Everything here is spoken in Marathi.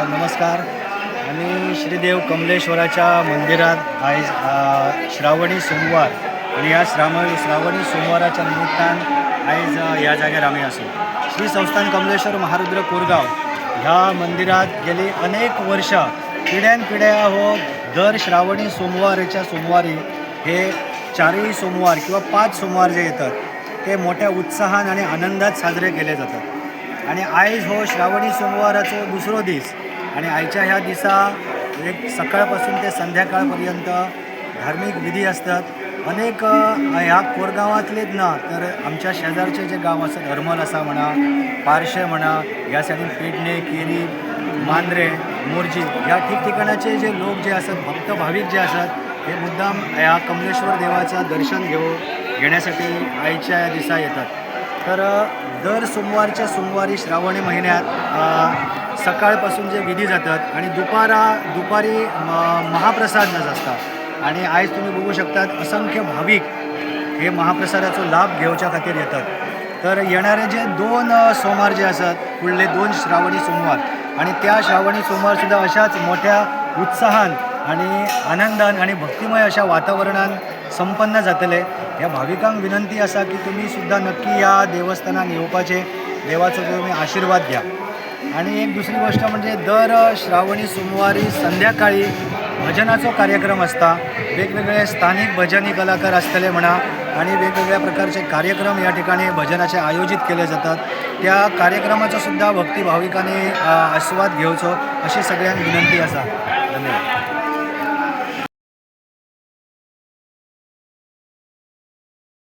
नमस्कार. आम्ही श्रीदेव कमलेश्वराच्या मंदिरात आज श्रावणी सोमवार आणि या श्रावणी सोमवाराच्या निमित्तान आज ह्या जाग्यार आम्ही असो. श्री संस्थान कमलेश्वर महारुद्र कोरगाव ह्या मंदिरात गेली अनेक वर्ष पिढ्यान पिढ्या हो दर श्रावणी सोमवारच्या सोमवारी हे 4ही सोमवार किंवा 5 सोमवार जे येतात ते मोठ्या उत्साहान आणि आनंदात साजरे केले जातात. आणि आयज हो श्रावणी सोमवाराचो दुसरो दीस आणि आयच्या ह्या दिसा एक सकाळपासून ते संध्याकाळपर्यंत धार्मिक विधी असतात. अनेक ह्या कोरगावातलेच ना तर आमच्या शेजारचे जे गाव असतात हरमल असा म्हणा, पारशे म्हणा, ह्या सायडीन पेडणे, केरी, मांद्रे, मोर्जी ह्या ठिकठिकाणाचे जे लोक जे असतात भक्त भाविक जे असतात हे मुद्दाम ह्या कमलेश्वर देवाचं दर्शन घेण्यासाठी आईच्या या दिसा येतात. तर दर सोमवारच्या सोमवारी श्रावणी महिन्यात सकाळपासून जे विधी जातात आणि दुपारी महाप्रसाद असतात आणि आज तुम्ही बघू शकतात असंख्य भाविक हे महाप्रसादाचा लाभ घेवच्या खातीर येतात. तर येणारे जे 2 सोमवार जे असतात पुढले 2 श्रावणी सोमवार आणि त्या श्रावणी सोमवारसुद्धा अशाच मोठ्या उत्साहान आणि आनंदान आणि भक्तिमय अशा वातावरणान संपन्न जातले. ह्या भाविकांक विनंती असा की तुम्ही सुद्धा नक्की या देवस्थानात येवपाचे, देवाचो तुम्ही आशीर्वाद घ्या. आणि एक दुसरी गोष्ट म्हणजे दर श्रावणी सोमवारी संध्याकाळी भजनाचा कार्यक्रम असता. वेगवेगळे स्थानिक भजनी कलाकार असतले म्हणा आणि वेगवेगळ्या प्रकारचे कार्यक्रम या ठिकाणी भजनाचे आयोजित केले जातात. त्या कार्यक्रमाचा सुद्धा भक्ती भाविकांनी आस्वाद घेवचो अशी सगळ्यांक विनंती असा. धन्यवाद.